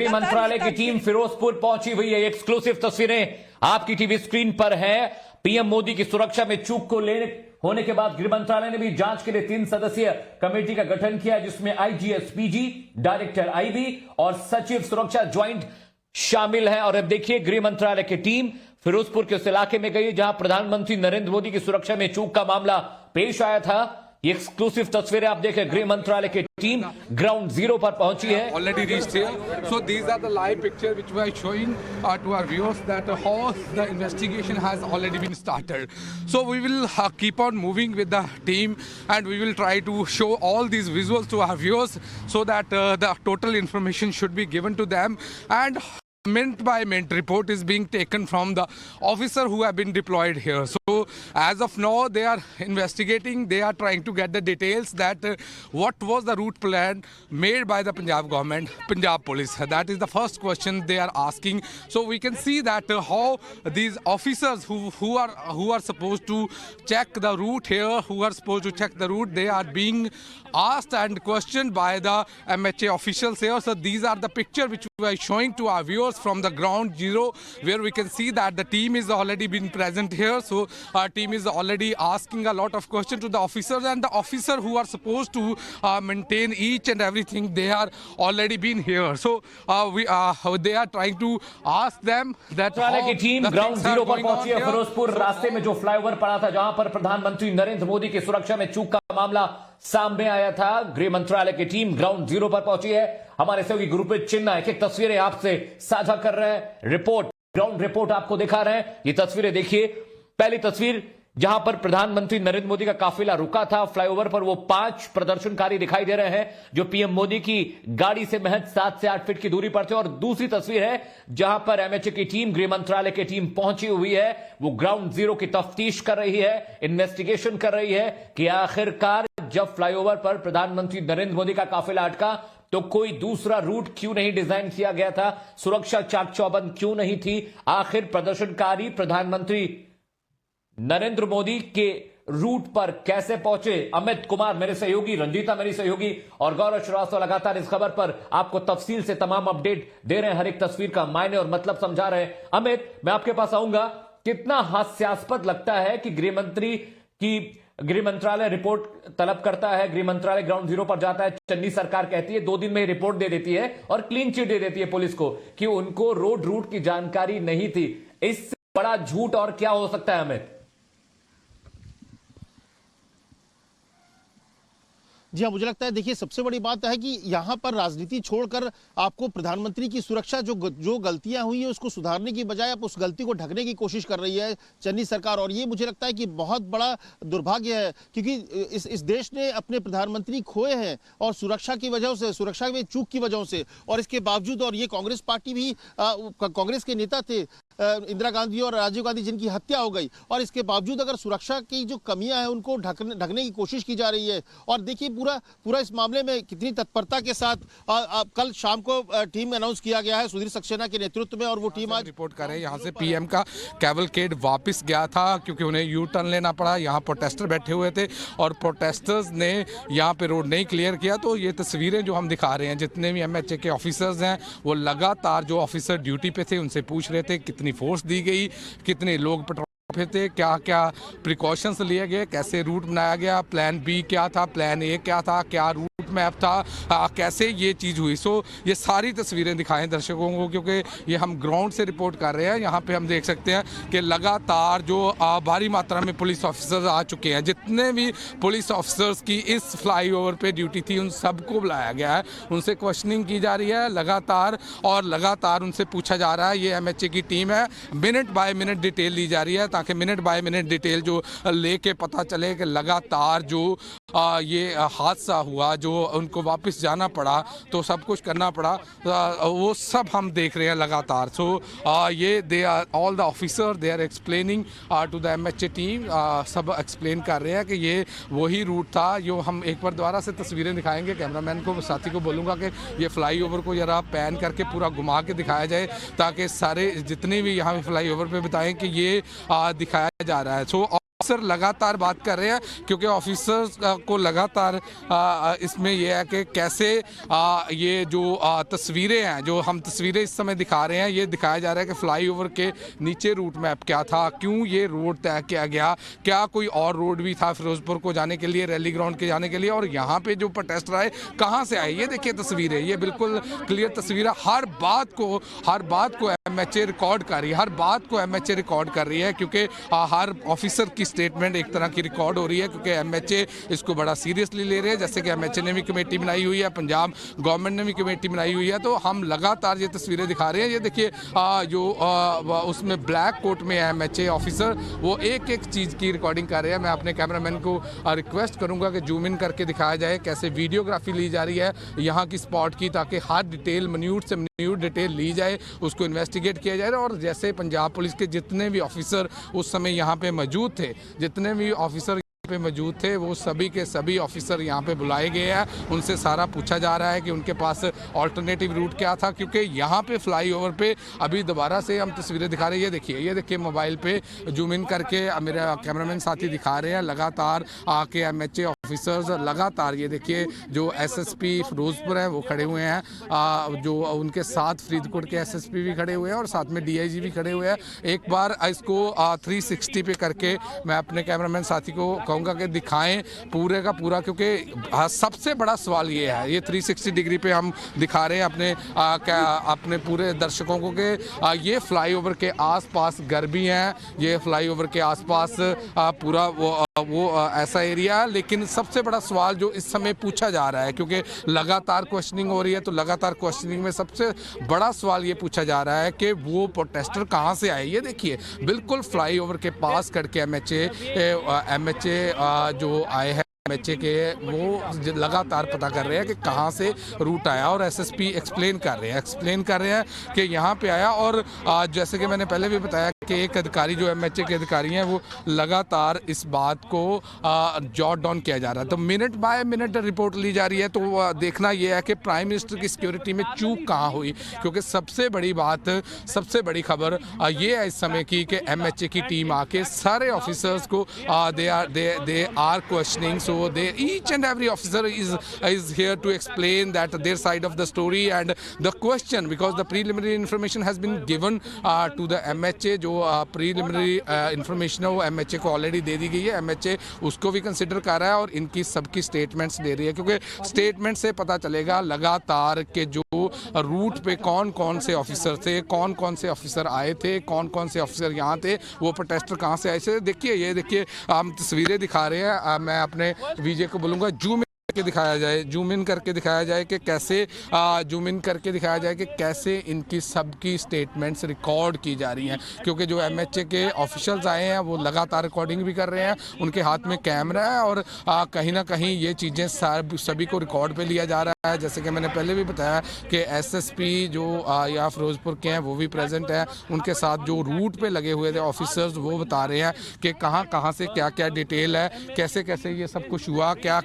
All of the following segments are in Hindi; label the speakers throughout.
Speaker 1: गृह मंत्रालय की टीम फिरोजपुर पहुंची हुई है। एक्सक्लूसिव तस्वीरें आपकी टीवी स्क्रीन पर है। पीएम मोदी की सुरक्षा में चूक को होने के बाद गृह मंत्रालय ने भी जांच के लिए 3 सदस्यीय कमेटी का गठन किया, जिसमें आईजी, एसपीजी, डायरेक्टर आईबी और सचिव सुरक्षा ज्वाइंट शामिल है। और अब देखिए, गृह मंत्रालय की टीम फिरोजपुर के उस इलाके में गई जहां प्रधानमंत्री नरेंद्र मोदी की सुरक्षा में चूक का मामला पेश आया था। ये एक्सक्लूसिव तस्वीरें आप देखें, गृह मंत्रालय की टीम ग्राउंड जीरो पर पहुंची है।
Speaker 2: Already reached here. So these are the live picture which we are showing to our viewers that how the investigation has already been started. So we will keep on moving with the team and we will try to show all these visuals to our viewers so that the total information should be given to them, and minute by minute report is being taken from the officer who have been deployed here. So as of now they are investigating, they are trying to get the details that what was the route plan made by the Punjab government, Punjab police. That is the first question they are asking. So we can see that how these officers who are supposed to check the route here, who are supposed to check the route, they are being asked and questioned by the MHA officials here. So these are the picture which we are showing to our viewers from the ground zero, where we can see that the team is already been present here. So our team is already asking a lot of questions to the officers, and the officer who are supposed to maintain each and everything, they are already been here. So they are trying to ask them that
Speaker 1: मंत्रालय की टीम ग्राउंड जीरो पर पहुंची है। फिरोजपुर रास्ते में जो फ्लाईओवर पड़ा था, जहां पर प्रधानमंत्री नरेंद्र मोदी की सुरक्षा में चूक का मामला सामने आया था, गृह मंत्रालय की टीम ग्राउंड जीरो पर पहुंची है। हमारे सहयोगी ग्रुप चिन्ह एक तस्वीरें आपसे साझा कर रहे हैं। रिपोर्ट, ग्राउंड रिपोर्ट आपको दिखा रहे हैं। ये तस्वीरें देखिए। पहली तस्वीर जहां पर प्रधानमंत्री नरेंद्र मोदी का काफिला रुका था फ्लाईओवर पर, वो 5 प्रदर्शनकारी दिखाई दे रहे हैं जो पीएम मोदी की गाड़ी से महज 7 से 8 फीट की दूरी पर थे। और दूसरी तस्वीर है जहां पर एमएचए की टीम, गृह मंत्रालय की टीम पहुंची हुई है। वो ग्राउंड जीरो की तफ्तीश कर रही है, इन्वेस्टिगेशन कर रही है कि आखिरकार जब फ्लाईओवर पर प्रधानमंत्री नरेंद्र मोदी का काफिला अटका तो कोई दूसरा रूट क्यों नहीं डिजाइन किया गया था, सुरक्षा चाक चौबंद क्यों नहीं थी, आखिर प्रदर्शनकारी प्रधानमंत्री नरेंद्र मोदी के रूट पर कैसे पहुंचे। अमित कुमार मेरे सहयोगी, रंजीता मेरी सहयोगी और गौरव श्रीवास्तव लगातार इस खबर पर आपको तफसील से तमाम अपडेट दे रहे हैं, हर एक तस्वीर का मायने और मतलब समझा रहे हैं। अमित, मैं आपके पास आऊंगा। कितना हास्यास्पद लगता है कि गृह मंत्रालय रिपोर्ट तलब करता है, गृह मंत्रालय ग्राउंड जीरो पर जाता है, चन्नी सरकार कहती है 2 दिन में रिपोर्ट दे देती है और क्लीन चिट दे देती है पुलिस को कि उनको रोड रूट की जानकारी नहीं थी। इससे बड़ा झूठ और क्या हो सकता है अमित?
Speaker 3: जी हाँ, मुझे लगता है, देखिए, सबसे बड़ी बात है कि यहाँ पर राजनीति छोड़कर आपको प्रधानमंत्री की सुरक्षा जो गलतियां हुई है उसको सुधारने की बजाय आप उस गलती को ढकने की कोशिश कर रही है चन्नी सरकार। और ये मुझे लगता है कि बहुत बड़ा दुर्भाग्य है, क्योंकि इस देश ने अपने प्रधानमंत्री खोए हैं और सुरक्षा की वजह से, सुरक्षा में चूक की वजह से। और इसके बावजूद, और ये कांग्रेस पार्टी भी, कांग्रेस के नेता थे इंदिरा गांधी और राजीव गांधी, जिनकी हत्या हो गई, और इसके बावजूद अगर सुरक्षा की जो कमियां हैं उनको ढकने की कोशिश की जा रही है। और देखिए, पूरा इस मामले में कितनी तत्परता के साथ कल शाम को टीम अनाउंस किया गया है सुधीर सक्सेना के नेतृत्व में, और वो टीम आज
Speaker 2: रिपोर्ट कर रहे हैं। यहाँ से पीएम का कैवलकेड वापस गया था क्योंकि उन्हें यू टर्न लेना पड़ा। यहाँ प्रोटेस्टर बैठे हुए थे और प्रोटेस्टर्स ने यहाँ पे रोड नहीं क्लियर किया। तो ये तस्वीरें जो हम दिखा रहे हैं, जितने भी एमएचए के ऑफिसर्स हैं वो लगातार, जो ऑफिसर ड्यूटी पे थे उनसे पूछ रहे थे कितनी फोर्स दी गई, कितने लोग पेट्रोल पे थे, क्या क्या प्रिकॉशंस लिए गए, कैसे रूट बनाया गया, प्लान बी क्या था, प्लान ए क्या था, क्या रूट मैप था, कैसे ये चीज़ हुई। सो ये सारी तस्वीरें दिखाएं दर्शकों को, क्योंकि ये हम ग्राउंड से रिपोर्ट कर रहे हैं। यहाँ पे हम देख सकते हैं कि लगातार जो भारी मात्रा में पुलिस ऑफिसर्स आ चुके हैं। जितने भी पुलिस ऑफिसर्स की इस फ्लाईओवर पे ड्यूटी थी उन सबको बुलाया गया है, उनसे क्वेश्चनिंग की जा रही है लगातार, और लगातार उनसे पूछा जा रहा है। ये एमएचए की टीम है, मिनट बाय मिनट डिटेल ली जा रही है ताकि मिनट बाय मिनट डिटेल जो लेके पता चले कि लगातार जो ये हादसा हुआ, जो उनको वापस जाना पड़ा, तो सब कुछ करना पड़ा, वो सब हम देख रहे हैं लगातार। सो ये they are all the officer, they are explaining to the MHA team, सब एक्सप्लेन कर रहे हैं कि ये वही रूट था। जो हम एक बार दोबारा से तस्वीरें दिखाएंगे, कैमरामैन को, साथी को बोलूँगा कि ये फ्लाईओवर को जरा पैन करके पूरा घुमा के दिखाया जाए ताकि सारे जितने भी यहाँ फ्लाईओवर पे बताएं कि ये दिखाया जा रहा है। सो ऑफिसर लगातार बात कर रहे हैं, क्योंकि ऑफिसर्स को लगातार इसमें यह है कि कैसे ये जो तस्वीरें हैं, जो हम तस्वीरें इस समय दिखा रहे हैं, ये दिखाया जा रहा है कि फ्लाईओवर के नीचे रूट मैप क्या था, क्यों ये रोड तय किया गया, क्या कोई और रोड भी था फिरोजपुर को जाने के लिए, रैली ग्राउंड के जाने के लिए, और यहाँ पे जो प्रोटेस्टर आए कहाँ से आए। ये देखिए तस्वीरें, ये बिल्कुल क्लियर तस्वीरें, हर बात को एमएचए रिकॉर्ड कर रही है, हर बात को एमएचए रिकॉर्ड कर रही है, क्योंकि हर ऑफिसर की स्टेटमेंट एक तरह की रिकॉर्ड हो रही है, क्योंकि एमएचए इसको बड़ा सीरियसली ले रहे हैं। जैसे कि एमएचए ने भी कमेटी बनाई हुई है, पंजाब गवर्नमेंट ने भी कमेटी बनाई हुई है, तो हम लगातार ये तस्वीरें दिखा रहे हैं। ये देखिए जो उसमें ब्लैक कोट में है एमएचए ऑफिसर, वो एक एक चीज़ की रिकॉर्डिंग कर रहे हैं। मैं अपने कैमरामैन को रिक्वेस्ट करूंगा कि जूम इन करके दिखाया जाए कैसे वीडियोग्राफी ली जा रही है यहाँ की स्पॉट की, ताकि हर डिटेल मिन्यूट से मिन्यूट डिटेल ली जाए, उसको इन्वेस्टिगेट किया जाए। और जैसे पंजाब पुलिस के जितने भी ऑफिसर उस समय यहाँ पे मौजूद थे, जितने भी ऑफिसर पे मौजूद थे, वो सभी के सभी ऑफिसर यहाँ पे बुलाए गए हैं। उनसे सारा पूछा जा रहा है कि उनके पास ऑल्टरनेटिव रूट क्या था, क्योंकि यहाँ पे फ्लाईओवर पे अभी दोबारा से हम तस्वीरें दिखा रहे हैं। ये देखिए मोबाइल पे जूम इन करके मेरे कैमरामैन साथी दिखा रहे हैं, लगातार आके एमएचए ऑफिसर्स लगातार, ये देखिए जो एसएसपी फिरोजपुर है वो खड़े हुए हैं, जो उनके साथ फरीदकोट के एसएसपी भी खड़े हुए हैं और साथ में डीआईजी भी खड़े हुए हैं। एक बार इसको 360 पे करके मैं अपने कैमरामैन साथी को कहूँगा कि दिखाएं पूरे का पूरा, क्योंकि सबसे बड़ा सवाल ये है, ये 360 डिग्री पे हम दिखा रहे हैं अपने पूरे दर्शकों को कि ये फ्लाईओवर के आसपास घर भी हैं, ये फ्लाईओवर के आसपास पूरा वो ऐसा एरिया। लेकिन सबसे बड़ा सवाल जो इस समय पूछा जा रहा है, क्योंकि लगातार क्वेश्चनिंग हो रही है, तो लगातार क्वेश्चनिंग में सबसे बड़ा सवाल ये पूछा जा रहा है कि वो प्रोटेस्टर कहाँ से आए। ये देखिए बिल्कुल फ्लाईओवर के पास करके एमएचए जो आए हैं, एमएचए के वो लगातार पता कर रहे हैं कि कहाँ से रूट आया, और एसएसपी एक्सप्लेन कर रहे हैं कि यहाँ पे आया। और जैसे कि मैंने पहले भी बताया कि एक अधिकारी जो एमएचए के अधिकारी हैं वो लगातार इस बात को जॉट डाउन किया जा रहा है, तो मिनट बाय मिनट रिपोर्ट ली जा रही है। तो देखना यह है कि प्राइम मिनिस्टर की सिक्योरिटी में चूक कहाँ हुई, क्योंकि सबसे बड़ी बात, सबसे बड़ी खबर ये है इस समय की कि एमएचए की टीम आके सारे ऑफिसर्स को they are questioning, so each and every officer is here to explain that their side of the story and the question, because the preliminary information has been given to the MHA, जो preliminary information है वो MHA को ऑलरेडी दे दी गई है, MHA उसको भी कंसिडर कर रहा है और इनकी सबकी स्टेटमेंट्स दे रही है, क्योंकि स्टेटमेंट से पता चलेगा लगातार के जो रूट पे कौन कौन से ऑफिसर थे, कौन कौन से ऑफिसर आए थे, कौन कौन से ऑफिसर यहाँ थे, वो प्रोटेस्टर कहाँ से आए थे। देखिए ये देखिए हम तस्वीरें दिखा रहे हैं, मैं अपने विजय को बोलूँगा जूम इन करके दिखाया जाए कि कैसे कैसे इनकी सबकी स्टेटमेंट्स रिकॉर्ड की जा रही हैं, क्योंकि जो एमएचए के ऑफिशियल्स आए हैं वो लगातार रिकॉर्डिंग भी कर रहे हैं, उनके हाथ में कैमरा है और कहीं ना कहीं ये चीज़ें सभी को रिकॉर्ड पे लिया जा रहा है। जैसे कि मैंने पहले भी बताया कि एसएसपी जो यहाँ फिरोजपुर के हैं वो भी प्रेजेंट है, उनके साथ जो रूट पे लगे हुए थे ऑफिसर्स वो बता रहे हैं कि कहाँ से क्या डिटेल है, कैसे ये सब कुछ हुआ, क्या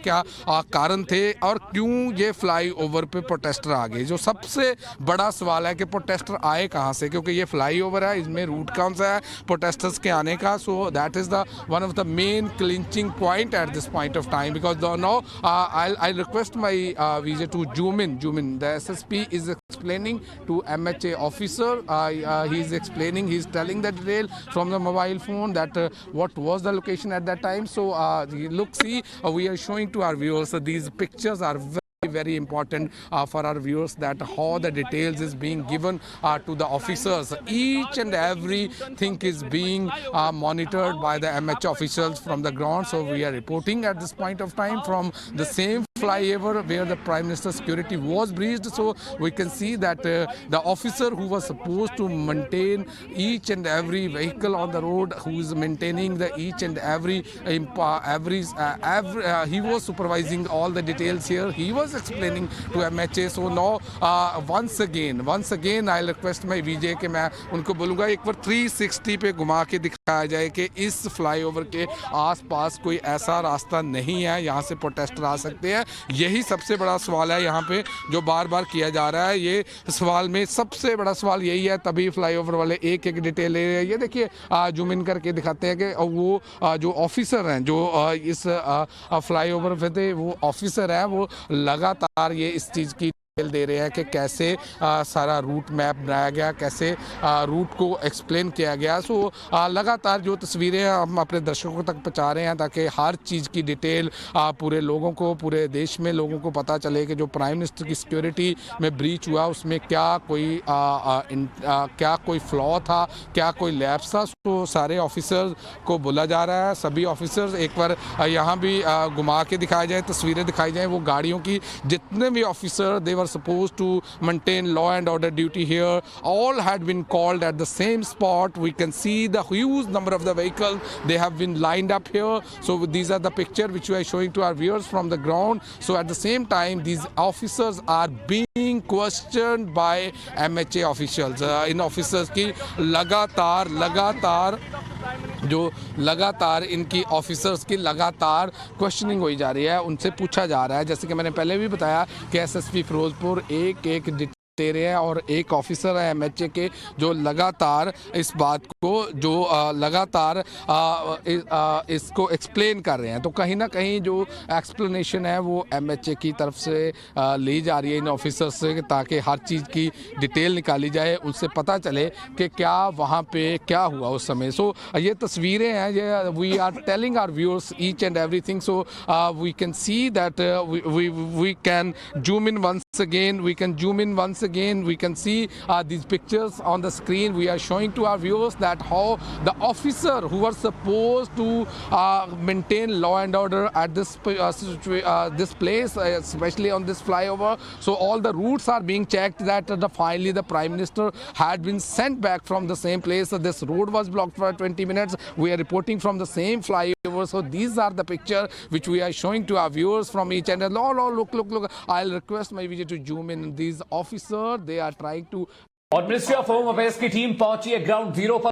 Speaker 2: कारण थे और क्यों ये फ्लाई ओवर पे प्रोटेस्टर आ गए। जो सबसे बड़ा सवाल है कि प्रोटेस्टर आए कहाँ से, क्योंकि ये फ्लाई ओवर है, इसमें रूट कौन सा है प्रोटेस्टर्स के आने का। So that is the one of the main clinching point at this point of time, because now I request my Vijay to zoom in. The SSP is explaining to MHA officer, he is explaining, he is telling the detail from the mobile phone that what was the location at that time. So we are showing to our viewers, so these pictures are very important for our viewers, that how the details is being given to the officers. Each and everything is being monitored by the MH officials from the ground. So we are reporting at this point of time from the same flyover where the Prime Minister's security was breached. So we can see that the officer who was supposed to maintain each and every vehicle on the road, who is maintaining the each and every he was supervising all the details here. He was explaining to MHA. So now once again I'll request my VJ कि मैं उनको बोलूँगा एक बार 360 पे घुमा के दिखाया जाए कि इस फ्लाईओवर के आसपास कोई ऐसा रास्ता नहीं है यहाँ से प्रोटेस्टर आ सकते हैं, यही सबसे बड़ा सवाल है यहाँ पे जो बार बार किया जा रहा है। ये सवाल में सबसे बड़ा सवाल यही है, तभी फ्लाईओवर वाले एक एक डिटेल ले रहे हैं। ये देखिए जूम इन करके दिखाते हैं कि वो जो ऑफिसर हैं जो इस फ्लाईओवर पे थे, वो ऑफिसर हैं, वो लगातार ये इस चीज़ की दे रहे हैं कि कैसे सारा रूट मैप बनाया गया, कैसे रूट को एक्सप्लेन किया गया। सो लगातार जो तस्वीरें हम अपने दर्शकों तक पहुंचा रहे हैं ताकि हर चीज़ की डिटेल पूरे लोगों को, पूरे देश में लोगों को पता चले कि जो प्राइम मिनिस्टर की सिक्योरिटी में ब्रीच हुआ उसमें क्या कोई फ्लॉ था, क्या कोई लैप्स था। तो सारे ऑफिसर्स को बोला जा रहा है, सभी ऑफिसर्स एक बार यहाँ भी घुमा के दिखाया जाए, तस्वीरें दिखाई जाएँ वो गाड़ियों की। जितने भी officer they were supposed to maintain law and order duty here all had been called at the same spot. We can see the huge number of the vehicles, they have been lined up here. So these are the picture which we are showing to our viewers from the ground. So at the same time these officers are being questioned by MHA officials. In officers की लगातार इनकी ऑफिसर्स की लगातार क्वेश्चनिंग होई जा रही है, उनसे पूछा जा रहा है। जैसे कि मैंने पहले भी बताया कि एसएसपी फिरोजपुर एक दे रहे हैं और एक ऑफिसर है एमएचए के जो लगातार इस बात को लगातार इसको एक्सप्लेन कर रहे हैं। तो कहीं ना कहीं जो एक्सप्लेनेशन है वो एमएचए की तरफ से ली जा रही है इन ऑफिसर्स से, ताकि हर चीज़ की डिटेल निकाली जाए, उनसे पता चले कि क्या वहाँ पे क्या हुआ उस समय। सो ये तस्वीरें हैं, ये we are telling our viewers each and everything. So we can see that we can zoom in once again we can see these pictures on the screen. We are showing to our viewers that how the officer who was supposed to maintain law and order at this place, especially on this flyover, so all the routes are being checked, that finally the prime minister had been sent back from the same place. So this road was blocked for 20 minutes. We are reporting from the same flyover. So these are the picture which we are showing to our viewers from each and look. I'll request my video to zoom in. These officers, they are trying to
Speaker 1: और मिनिस्ट्री ऑफ होम अफेयर्स की टीम पहुंची है ग्राउंड जीरो पर।